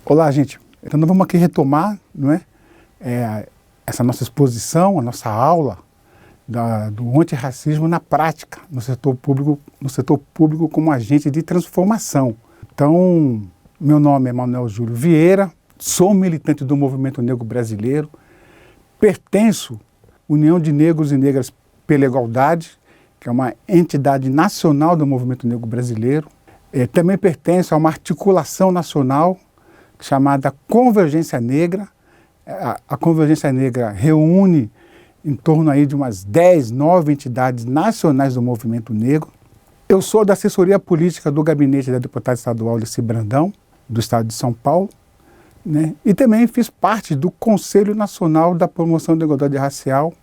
Olá, gente. Então nós vamos aqui retomar, não é, essa nossa exposição, a nossa aula do antirracismo na prática, no setor público como agente de transformação. Então, meu nome é Manuel Júlio Vieira, sou militante do Movimento Negro Brasileiro, pertenço à União de Negros e Negras pela Igualdade, que é uma entidade nacional do Movimento Negro Brasileiro. Também pertenço a uma articulação nacional chamada Convergência Negra. A Convergência Negra reúne em torno aí de umas 10, 9 entidades nacionais do movimento negro. Eu sou da assessoria política do gabinete da deputada estadual Alice Brandão, do estado de São Paulo, né? E também fiz parte do Conselho Nacional da Promoção da Igualdade Racial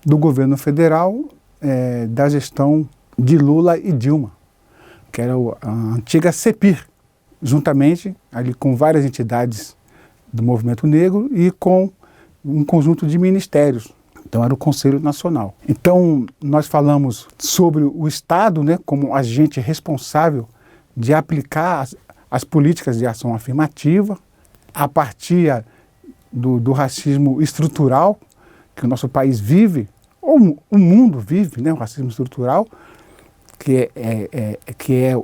do governo federal, da gestão de Lula e Dilma, que era a antiga CEPIR, juntamente ali com várias entidades do movimento negro e com um conjunto de ministérios. Então era o Conselho Nacional. Então nós falamos sobre o Estado, né, como agente responsável de aplicar as políticas de ação afirmativa a partir do racismo estrutural que o nosso país vive, ou o mundo vive, né, o racismo estrutural, que é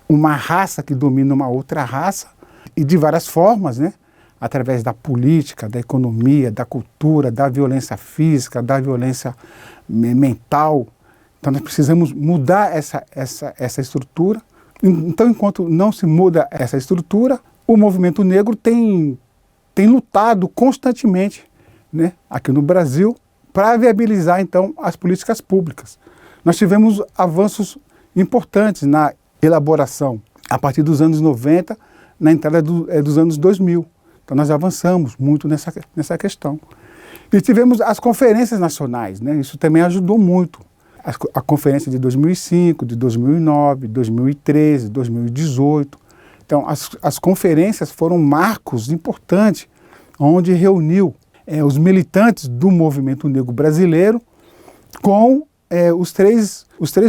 uma raça que domina uma outra raça, e de várias formas, né? Através da política, da economia, da cultura, da violência física, da violência mental. Então nós precisamos mudar essa estrutura. Então, enquanto não se muda essa estrutura, o movimento negro tem lutado constantemente, né, aqui no Brasil para viabilizar então as políticas públicas. Nós tivemos avanços importantes na elaboração a partir dos anos 90, na entrada dos anos 2000. Então nós avançamos muito nessa questão. E tivemos as conferências nacionais, né? Isso também ajudou muito. A conferência de 2005, de 2009, 2013, 2018. Então as conferências foram marcos importantes, onde reuniu os militantes do movimento negro brasileiro com os três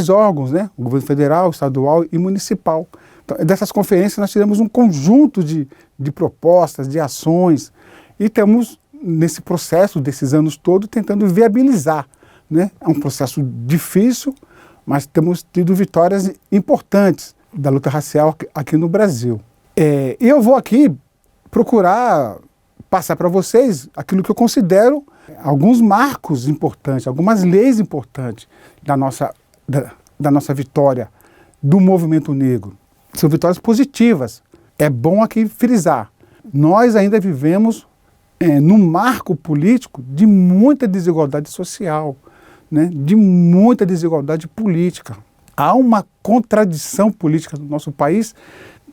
órgãos, né? O governo federal, estadual e municipal. Então, dessas conferências nós tivemos um conjunto de propostas, de ações, e estamos nesse processo desses anos todos tentando viabilizar, né? É um processo difícil, mas temos tido vitórias importantes da luta racial aqui no Brasil. E eu vou aqui procurar passar para vocês aquilo que eu considero alguns marcos importantes, algumas leis importantes da nossa vitória do movimento negro. São vitórias positivas. É bom aqui frisar. Nós ainda vivemos num marco político de muita desigualdade social, né? De muita desigualdade política. Há uma contradição política no nosso país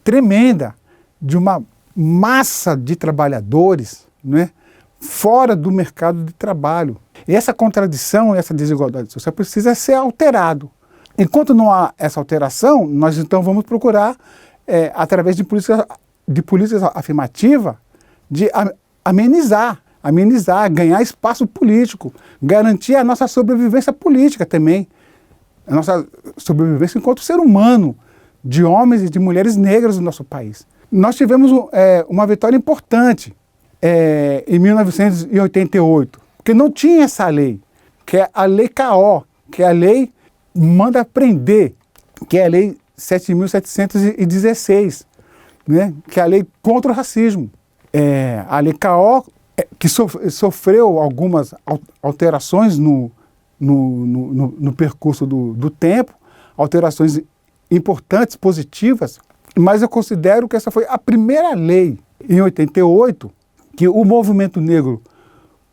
tremenda, de uma massa de trabalhadores, né, fora do mercado de trabalho. E essa contradição, essa desigualdade social precisa ser alterado. Enquanto não há essa alteração, nós então vamos procurar, através de políticas afirmativas, de amenizar, ganhar espaço político, garantir a nossa sobrevivência política também, a nossa sobrevivência enquanto ser humano, de homens e de mulheres negras do nosso país. Nós tivemos uma vitória importante em 1988, porque não tinha essa lei, que é a Lei K.O., que é a lei manda prender, que é a Lei 7.716, né? Que é a lei contra o racismo. A Lei K.O., que sofreu algumas alterações no percurso do tempo, alterações importantes, positivas, mas eu considero que essa foi a primeira lei, em 88, que o movimento negro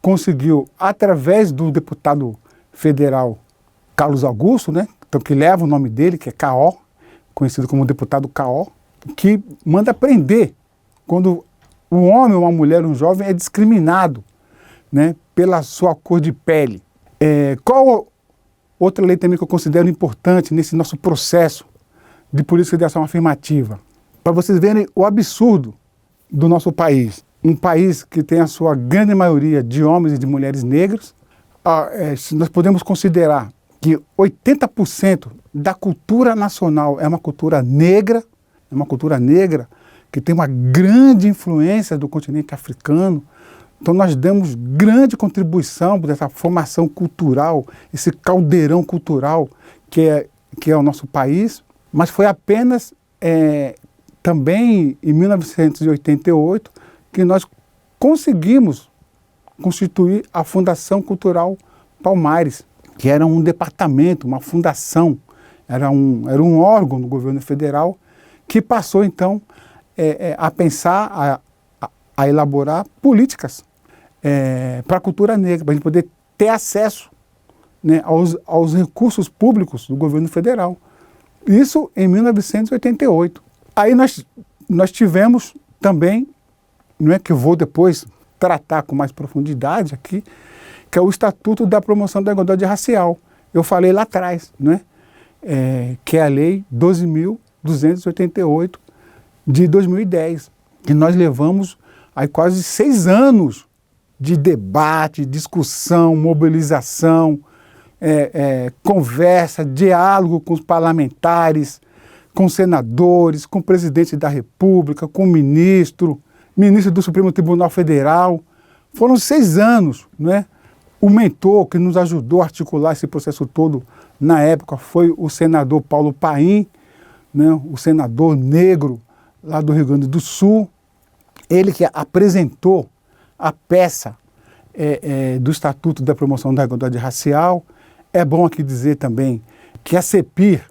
conseguiu, através do deputado federal Carlos Augusto, né, então, que leva o nome dele, que é K.O., conhecido como deputado K.O., que manda prender quando um homem, uma mulher, um jovem é discriminado, né, pela sua cor de pele. Qual outra lei também que eu considero importante nesse nosso processo de política de ação afirmativa? Para vocês verem o absurdo do nosso país. Um país que tem a sua grande maioria de homens e de mulheres negros, nós podemos considerar que 80% da cultura nacional é uma cultura negra que tem uma grande influência do continente africano. Então nós demos grande contribuição para essa formação cultural, esse caldeirão cultural que é o nosso país, mas foi apenas também em 1988 que nós conseguimos constituir a Fundação Cultural Palmares, que era um departamento, uma fundação, era um órgão do governo federal que passou então a pensar, a elaborar políticas para a cultura negra, para a gente poder ter acesso, né, aos recursos públicos do governo federal. Isso em 1988. Aí nós tivemos também, não é, que eu vou depois tratar com mais profundidade aqui, que é o Estatuto da Promoção da Igualdade Racial. Eu falei lá atrás, né, que é a Lei 12.288 de 2010, que nós levamos aí quase 6 anos de debate, discussão, mobilização, conversa, diálogo com os parlamentares, com senadores, com o presidente da República, com o ministro do Supremo Tribunal Federal. Foram 6 anos, né? O mentor que nos ajudou a articular esse processo todo na época foi o senador Paulo Paim, né? O senador negro lá do Rio Grande do Sul. Ele que apresentou a peça do Estatuto da Promoção da Igualdade Racial. É bom aqui dizer também que a CEPIR,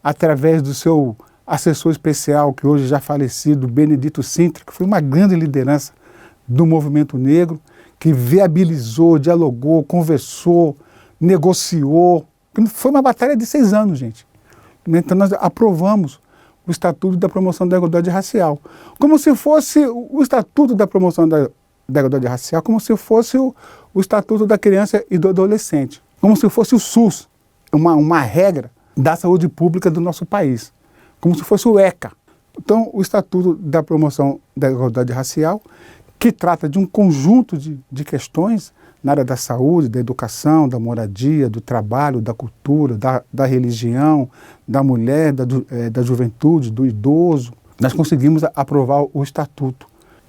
através do seu assessor especial, que hoje já falecido, Benedito Sintra, que foi uma grande liderança do movimento negro, que viabilizou, dialogou, conversou, negociou. Foi uma batalha de 6 anos, gente. Então nós aprovamos o Estatuto da Promoção da Igualdade Racial. Como se fosse o Estatuto da Promoção da Igualdade Racial, como se fosse o Estatuto da Criança e do Adolescente. Como se fosse o SUS, uma regra da saúde pública do nosso país. Como se fosse o ECA. Então, o Estatuto da Promoção da Igualdade Racial, que trata de um conjunto de questões na área da saúde, da educação, da moradia, do trabalho, da cultura, da religião, da mulher, da juventude, do idoso. Nós conseguimos aprovar o Estatuto.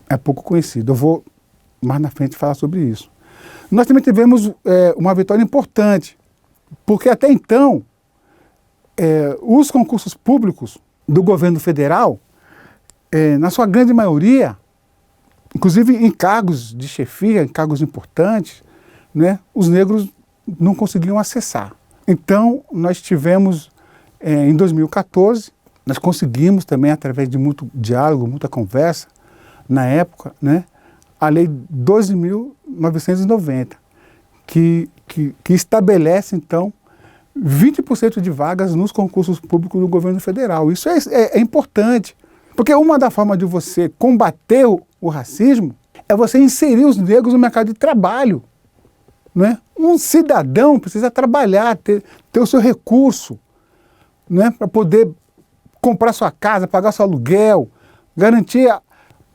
É pouco conhecido. Eu vou mais na frente falar sobre isso. Nós também tivemos uma vitória importante, porque até então os concursos públicos do governo federal, na sua grande maioria, inclusive em cargos de chefia, em cargos importantes, né, os negros não conseguiam acessar. Então, nós tivemos, em 2014, nós conseguimos também, através de muito diálogo, muita conversa, na época, né, a Lei 12.990, que estabelece, então, 20% de vagas nos concursos públicos do governo federal. Isso é importante, porque uma das formas de você combater o racismo é você inserir os negros no mercado de trabalho. Né? Um cidadão precisa trabalhar, ter o seu recurso, né? Para poder comprar sua casa, pagar seu aluguel, garantir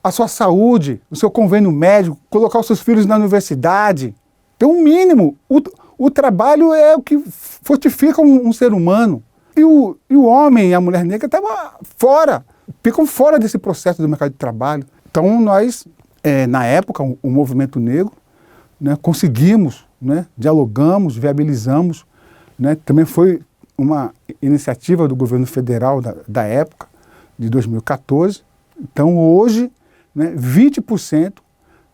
a sua saúde, o seu convênio médico, colocar os seus filhos na universidade. Tem um mínimo. O trabalho é o que fortifica um ser humano. E o homem e a mulher negra ficam fora desse processo do mercado de trabalho. Então nós, na época, o movimento negro, né, conseguimos, né, dialogamos, viabilizamos, né, também foi uma iniciativa do governo federal da época, de 2014. Então hoje, né, 20%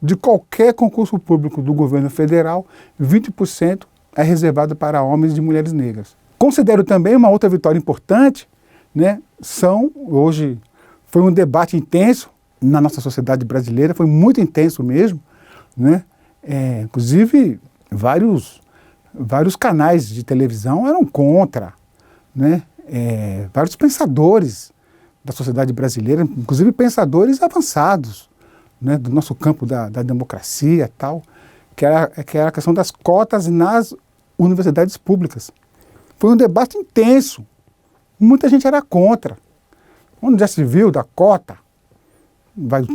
de qualquer concurso público do governo federal, 20% é reservado para homens e mulheres negras. Considero também uma outra vitória importante, né, hoje foi um debate intenso na nossa sociedade brasileira, foi muito intenso mesmo, né? Inclusive vários canais de televisão eram contra, né? Vários pensadores da sociedade brasileira, inclusive pensadores avançados, né, do nosso campo da democracia e tal, que era a questão das cotas nas universidades públicas. Foi um debate intenso. Muita gente era contra. Onde já se viu da cota?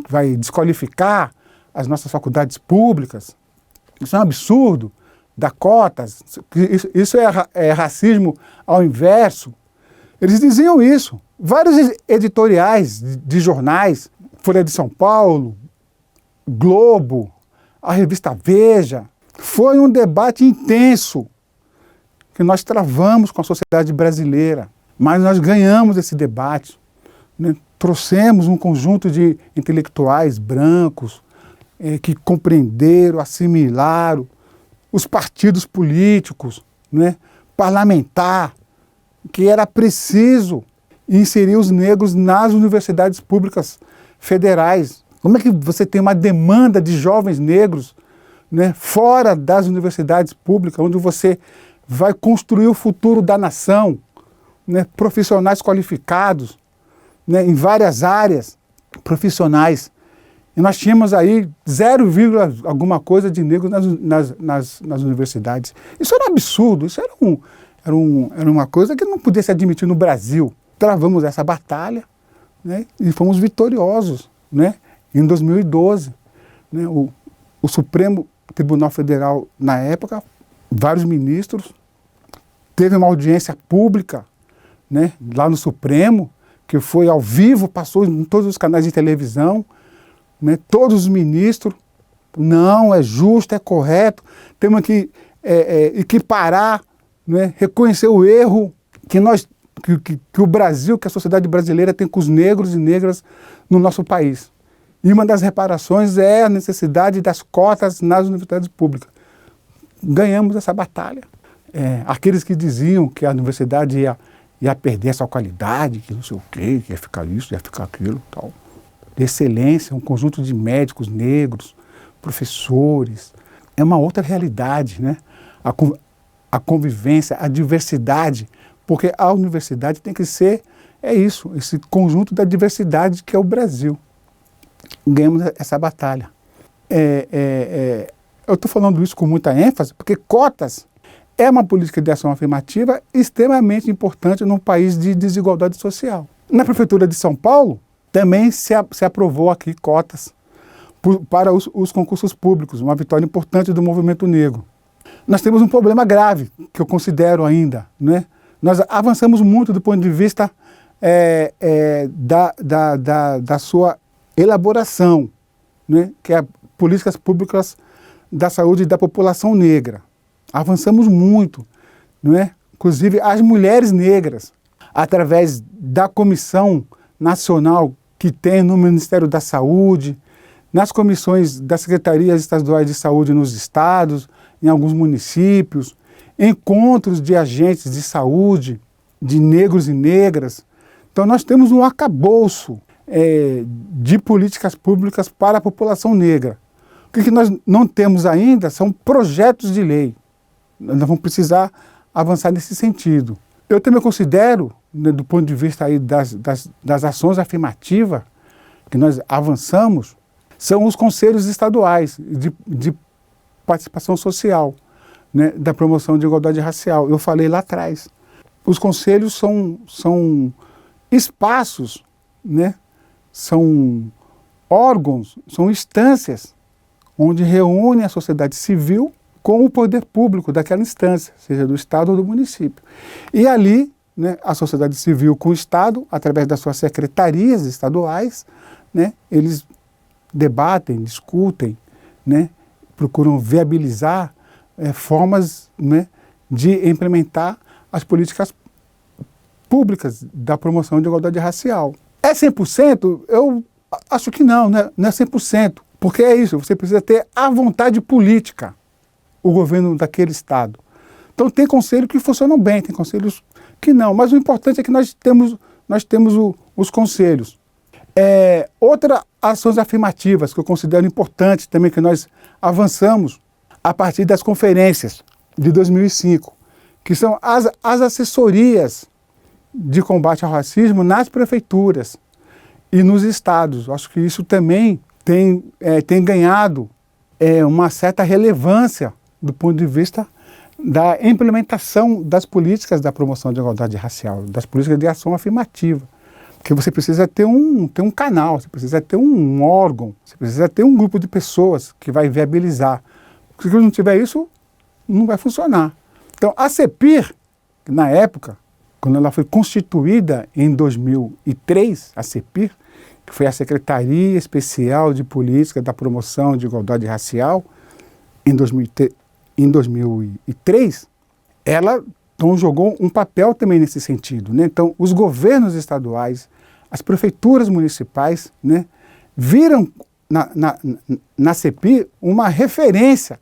Vai desqualificar as nossas faculdades públicas? Isso é um absurdo. Dar cotas? Isso é racismo ao inverso? Eles diziam isso. Vários editoriais de jornais Folha de São Paulo, Globo, a revista Veja. Foi um debate intenso que nós travamos com a sociedade brasileira, mas nós ganhamos esse debate, né? Trouxemos um conjunto de intelectuais brancos que compreenderam, assimilaram os partidos políticos, né? Parlamentar, que era preciso inserir os negros nas universidades públicas federais. Como é que você tem uma demanda de jovens negros, né, fora das universidades públicas, onde você vai construir o futuro da nação, né, profissionais qualificados, né, em várias áreas profissionais. E nós tínhamos aí 0, alguma coisa de negros nas universidades. Isso era um absurdo, isso era uma coisa que não podia se admitir no Brasil. Travamos essa batalha, né, e fomos vitoriosos, né, em 2012. Né, o Supremo Tribunal Federal, na época, vários ministros, teve uma audiência pública, né, lá no Supremo, que foi ao vivo, passou em todos os canais de televisão, né, todos os ministros, não, é justo, é correto, temos que equiparar, né, reconhecer o erro que o Brasil, que a sociedade brasileira tem com os negros e negras no nosso país. E uma das reparações é a necessidade das cotas nas universidades públicas. Ganhamos essa batalha. Aqueles que diziam que a universidade ia perder essa qualidade, que não sei o quê, que ia ficar isso, ia ficar aquilo, tal. De excelência, um conjunto de médicos negros, professores. É uma outra realidade, né? A convivência, a diversidade, porque a universidade tem que ser, isso, esse conjunto da diversidade que é o Brasil. Ganhamos essa batalha. Eu estou falando isso com muita ênfase, porque cotas é uma política de ação afirmativa extremamente importante num país de desigualdade social. Na Prefeitura de São Paulo, também se aprovou aqui cotas para os concursos públicos, uma vitória importante do movimento negro. Nós temos um problema grave, que eu considero ainda, né? Nós avançamos muito do ponto de vista da sua elaboração, né? Que é políticas públicas da saúde da população negra. Avançamos muito, não é? Inclusive as mulheres negras, através da Comissão Nacional que tem no Ministério da Saúde, nas comissões das Secretarias Estaduais de Saúde nos estados, em alguns municípios, encontros de agentes de saúde, de negros e negras. Então nós temos um arcabouço de políticas públicas para a população negra. O que nós não temos ainda são projetos de lei. Nós vamos precisar avançar nesse sentido. Eu também considero, né, do ponto de vista aí das ações afirmativas que nós avançamos, são os conselhos estaduais de participação social, né, da promoção de igualdade racial. Eu falei lá atrás. Os conselhos são espaços, né, são órgãos, são instâncias onde reúne a sociedade civil com o poder público daquela instância, seja do Estado ou do município. E ali, né, a sociedade civil com o Estado, através das suas secretarias estaduais, né, eles debatem, discutem, né, procuram viabilizar formas, né, de implementar as políticas públicas da promoção de igualdade racial. É 100%? Eu acho que não, né? Não é 100%. Porque é isso, você precisa ter a vontade política, o governo daquele estado. Então tem conselhos que funcionam bem, tem conselhos que não, mas o importante é que nós temos os conselhos. Outras ações afirmativas que eu considero importantes também, que nós avançamos a partir das conferências de 2005, que são as assessorias de combate ao racismo nas prefeituras e nos estados. Acho que isso também tem ganhado uma certa relevância do ponto de vista da implementação das políticas da promoção de igualdade racial, das políticas de ação afirmativa. Porque você precisa ter um canal, você precisa ter um órgão, você precisa ter um grupo de pessoas que vai viabilizar. Porque se não tiver isso, não vai funcionar. Então, a CEPIR, na época, quando ela foi constituída em 2003, a CEPIR, que foi a Secretaria Especial de Política da Promoção de Igualdade Racial, em 2003, ela então, jogou um papel também nesse sentido, né? Então, os governos estaduais, as prefeituras municipais, né, viram na CEPI uma referência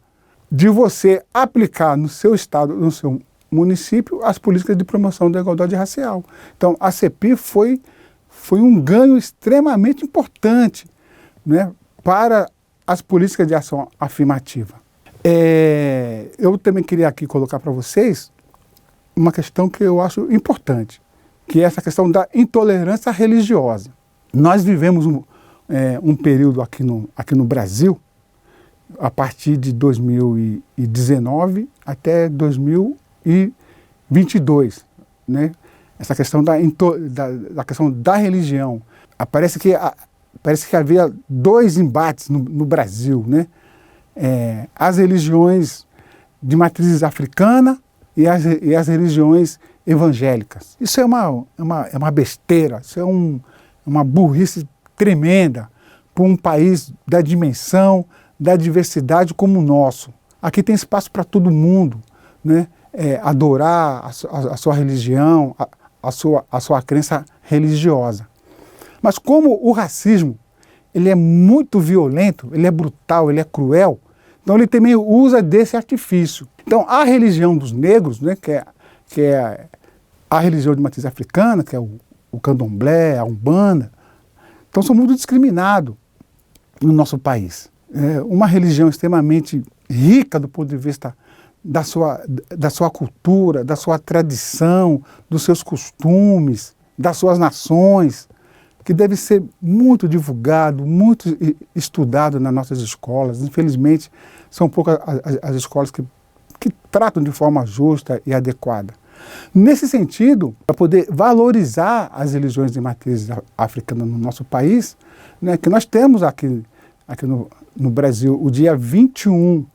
de você aplicar no seu estado, no seu município, as políticas de promoção da igualdade racial. Então, a CEPI foi um ganho extremamente importante, né, para as políticas de ação afirmativa. Eu também queria aqui colocar para vocês uma questão que eu acho importante, que é essa questão da intolerância religiosa. Nós vivemos um período aqui no Brasil, a partir de 2019 até 2022, né? Essa questão da questão da religião. Parece que havia dois embates no Brasil, né? As religiões de matriz africana e as religiões evangélicas. Isso é uma besteira, isso é uma burrice tremenda para um país da dimensão, da diversidade como o nosso. Aqui tem espaço para todo mundo, né? Adorar a sua religião, a sua crença religiosa. Mas como o racismo ele é muito violento, ele é brutal, ele é cruel, então ele também usa desse artifício. Então a religião dos negros, né, que é a religião de matriz africana, que é o candomblé, a umbanda, então são muito discriminados no nosso país. É uma religião extremamente rica do ponto de vista da sua cultura, da sua tradição, dos seus costumes, das suas nações, que deve ser muito divulgado, muito estudado nas nossas escolas. Infelizmente, são poucas as escolas que tratam de forma justa e adequada. Nesse sentido, para poder valorizar as religiões de matriz africana no nosso país, né, que nós temos aqui no Brasil o dia 21,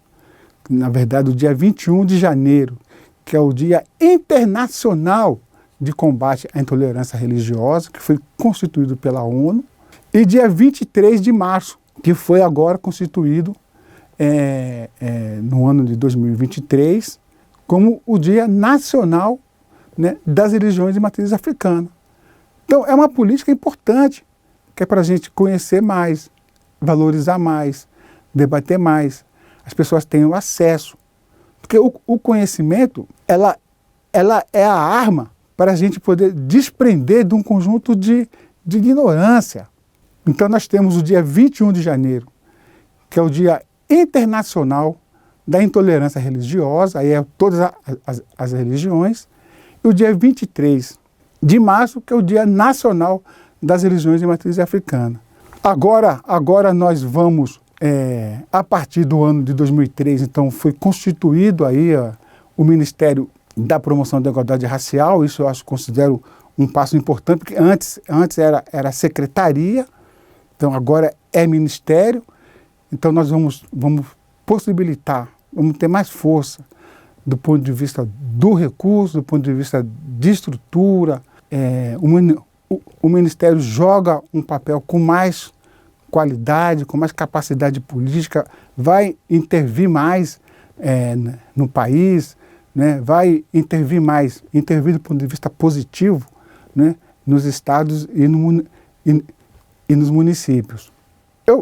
na verdade o dia 21 de janeiro, que é o Dia Internacional de Combate à Intolerância Religiosa, que foi constituído pela ONU, e dia 23 de março, que foi agora constituído no ano de 2023, como o Dia Nacional, né, das Religiões de Matriz Africana. Então é uma política importante, que é para a gente conhecer mais, valorizar mais, debater mais, as pessoas tenham acesso. Porque o conhecimento, ela é a arma para a gente poder desprender de um conjunto de ignorância. Então nós temos o dia 21 de janeiro, que é o Dia Internacional da Intolerância Religiosa, aí é todas as religiões, e o dia 23 de março, que é o Dia Nacional das Religiões de Matriz Africana. Agora nós vamos, a partir do ano de 2003, então foi constituído aí o Ministério da Promoção da Igualdade Racial. Isso eu considero um passo importante, porque antes era secretaria, então agora é ministério. Então nós vamos possibilitar, vamos ter mais força do ponto de vista do recurso, do ponto de vista de estrutura. O Ministério joga um papel com mais qualidade, com mais capacidade política, vai intervir mais no país, né? Vai intervir mais, intervir do ponto de vista positivo, né? Nos estados e nos municípios.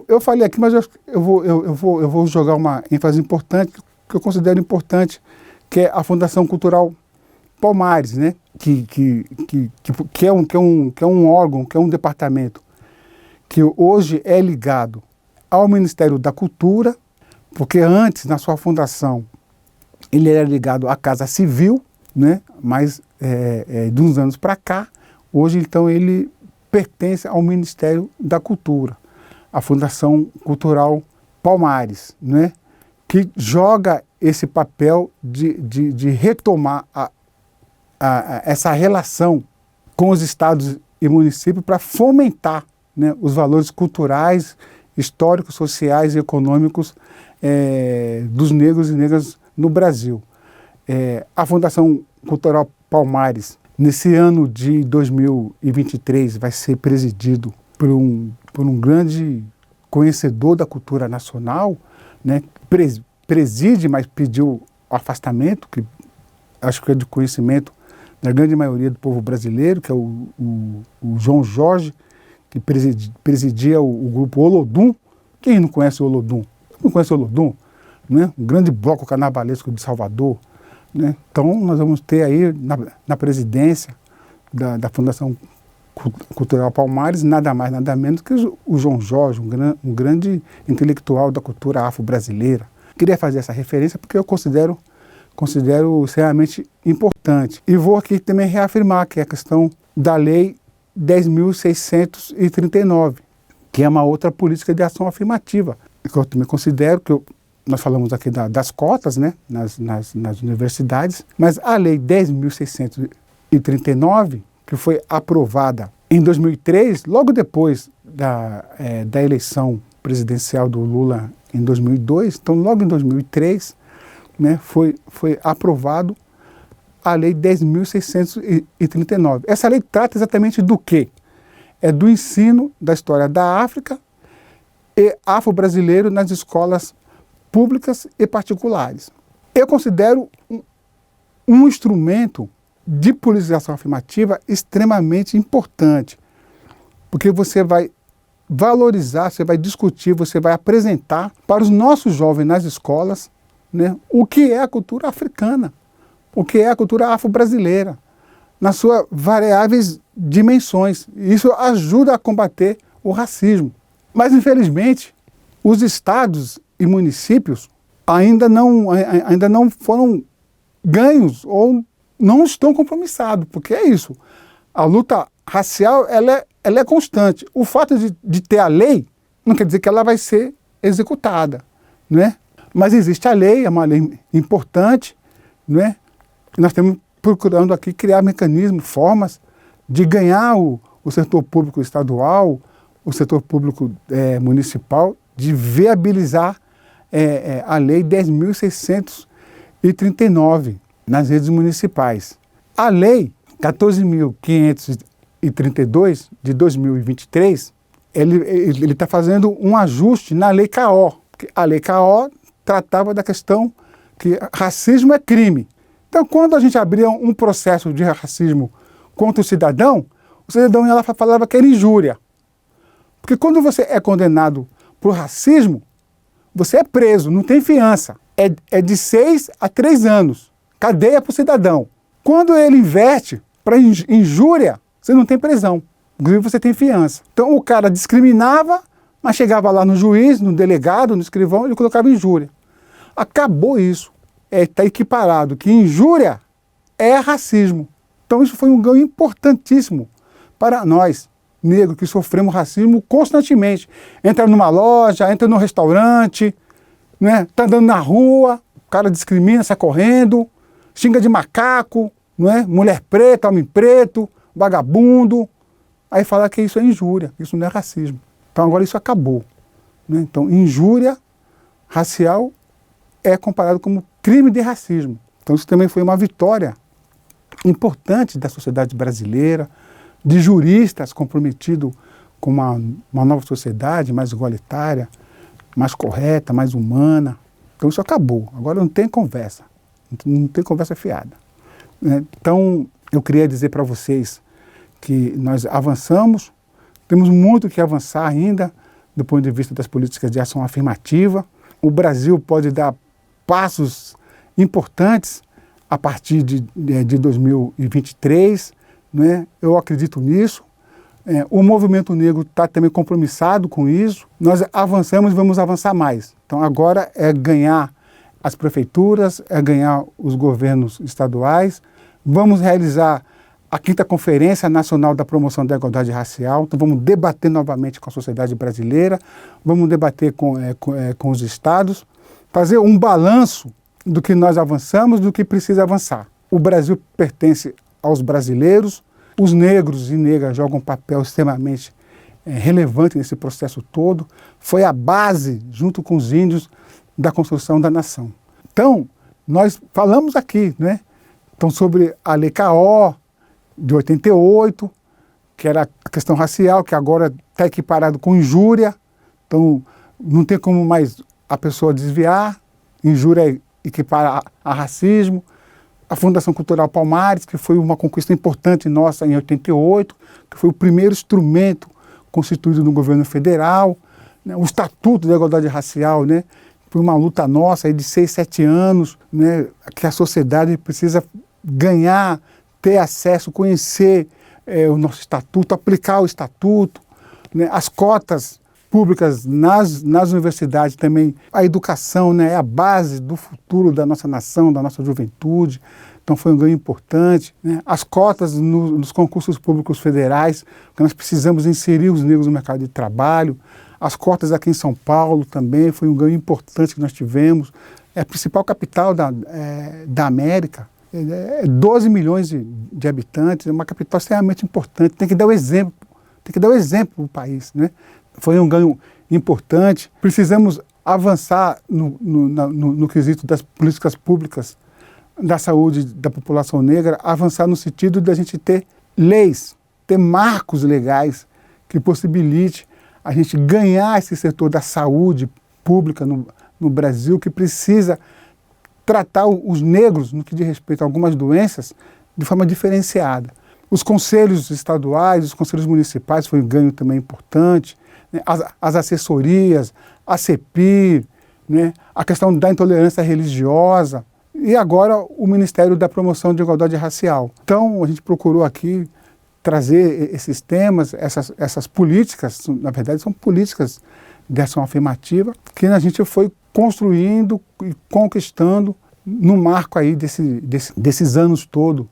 Eu falei aqui, mas eu vou jogar uma ênfase importante, que eu considero importante, que é a Fundação Cultural Palmares, né? que é um órgão, que é um departamento que hoje é ligado ao Ministério da Cultura, porque antes, na sua fundação, ele era ligado à Casa Civil, né? Mas de uns anos para cá, hoje então ele pertence ao Ministério da Cultura, a Fundação Cultural Palmares, né? Que joga esse papel de retomar essa relação com os estados e municípios para fomentar, né, os valores culturais, históricos, sociais e econômicos dos negros e negras no Brasil. A Fundação Cultural Palmares, nesse ano de 2023, vai ser presidido por um grande conhecedor da cultura nacional, né, preside, mas pediu afastamento, que acho que é de conhecimento da grande maioria do povo brasileiro, que é o João Jorge, que presidia o grupo Olodum. Quem não conhece o Olodum? Não conhece o Olodum? Né? Um grande bloco carnavalesco de Salvador. Né? Então nós vamos ter aí na presidência da Fundação Cultural Palmares, nada mais, nada menos que o João Jorge, um grande intelectual da cultura afro-brasileira. Queria fazer essa referência porque eu considero extremamente importante. E vou aqui também reafirmar que é a questão da Lei 10.639, que é uma outra política de ação afirmativa, que eu também considero, nós falamos aqui das cotas, né, nas universidades, mas a Lei 10.639, que foi aprovada em 2003, logo depois da eleição presidencial do Lula em 2002, então logo em 2003, né, foi aprovado a Lei 10.639. Essa lei trata exatamente do quê? É do ensino da história da África e afro-brasileiro nas escolas públicas e particulares. Eu considero um instrumento de politização afirmativa extremamente importante, porque você vai valorizar, você vai discutir, você vai apresentar para os nossos jovens nas escolas, né, o que é a cultura africana, o que é a cultura afro-brasileira, nas suas variáveis dimensões. Isso ajuda a combater o racismo. Mas, infelizmente, os estados e municípios ainda não foram ganhos ou não estão compromissados, porque é isso. A luta racial ela é constante. O fato de ter a lei não quer dizer que ela vai ser executada, né? Mas existe a lei, é uma lei importante, né? Nós estamos procurando aqui criar mecanismos, formas de ganhar o setor público estadual, o setor público municipal, de viabilizar a Lei 10.639 nas redes municipais. A Lei 14.532 de 2023, ele está fazendo um ajuste na Lei CAO, porque a Lei CAO tratava da questão que racismo é crime. Então, quando a gente abria um processo de racismo contra o cidadão ela falava que era injúria. Porque quando você é condenado por racismo, você é preso, não tem fiança. É de 6 a 3 anos. Cadeia para o cidadão. Quando ele inverte para injúria, você não tem prisão. Inclusive, você tem fiança. Então, o cara discriminava, mas chegava lá no juiz, no delegado, no escrivão, ele colocava injúria. Acabou isso. Está equiparado que injúria é racismo. Então isso foi um ganho importantíssimo para nós, negros, que sofremos racismo constantemente. Entra numa loja, entra num restaurante, né? Tá andando na rua, o cara discrimina, sai correndo, xinga de macaco, não é? Mulher preta, homem preto, vagabundo. Aí fala que isso é injúria, isso não é racismo. Então agora isso acabou, né? Então injúria racial é comparado como crime de racismo. Então isso também foi uma vitória importante da sociedade brasileira, de juristas comprometidos com uma nova sociedade mais igualitária, mais correta, mais humana. Então isso acabou. Agora não tem conversa. Não tem conversa fiada. Então eu queria dizer para vocês que nós avançamos, temos muito que avançar ainda do ponto de vista das políticas de ação afirmativa. O Brasil pode dar passos importantes a partir de 2023, né? Eu acredito nisso. O movimento negro está também compromissado com isso. Nós avançamos e vamos avançar mais. Então agora é ganhar as prefeituras, é ganhar os governos estaduais. Vamos realizar a 5ª Conferência Nacional da Promoção da Igualdade Racial. Então vamos debater novamente com a sociedade brasileira, vamos debater com os estados, fazer um balanço do que nós avançamos, do que precisa avançar. O Brasil pertence aos brasileiros, os negros e negras jogam um papel extremamente relevante nesse processo todo, foi a base, junto com os índios, da construção da nação. Então, nós falamos aqui, né? Então, sobre a Lei CAO, de 88, que era a questão racial, que agora está equiparado com injúria, então não tem como mais a pessoa desviar, injúria equipara a racismo. A Fundação Cultural Palmares, que foi uma conquista importante nossa em 88, que foi o primeiro instrumento constituído no governo federal, né? O Estatuto da Igualdade Racial, né? Foi uma luta nossa aí de 6, 7 anos, né? Que a sociedade precisa ganhar, ter acesso, conhecer o nosso estatuto, aplicar o estatuto, né? As cotas públicas nas universidades também. A educação, né, é a base do futuro da nossa nação, da nossa juventude, então foi um ganho importante, né? As cotas nos concursos públicos federais, que nós precisamos inserir os negros no mercado de trabalho. As cotas aqui em São Paulo também foi um ganho importante que nós tivemos. É a principal capital da América, 12 milhões de habitantes, é uma capital extremamente importante, tem que dar o exemplo para o país, né? Foi um ganho importante. Precisamos avançar no quesito das políticas públicas da saúde da população negra, avançar no sentido de a gente ter leis, ter marcos legais que possibilite a gente ganhar esse setor da saúde pública no Brasil, que precisa tratar os negros, no que diz respeito a algumas doenças, de forma diferenciada. Os conselhos estaduais, os conselhos municipais foi um ganho também importante, né? As assessorias, a CEPI, né? A questão da intolerância religiosa e agora o Ministério da Promoção de Igualdade Racial. Então a gente procurou aqui trazer esses temas, essas políticas, na verdade são políticas de ação afirmativa, que a gente foi construindo e conquistando no marco aí desses anos todos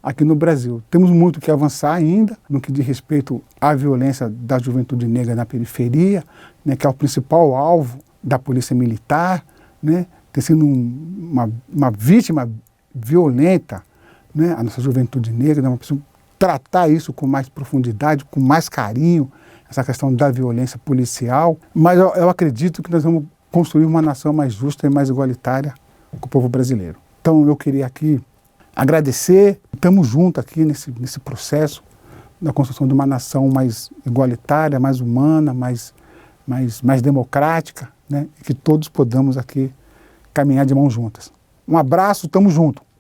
aqui no Brasil. Temos muito que avançar ainda no que diz respeito à violência da juventude negra na periferia, né, que é o principal alvo da polícia militar, né, ter sido uma vítima violenta, né, a nossa juventude negra, nós precisamos tratar isso com mais profundidade, com mais carinho, essa questão da violência policial, mas eu acredito que nós vamos construir uma nação mais justa e mais igualitária com o povo brasileiro. Então eu queria aqui agradecer, estamos juntos aqui nesse processo da construção de uma nação mais igualitária, mais humana, mais democrática, né? E que todos podamos aqui caminhar de mãos juntas. Um abraço, estamos juntos.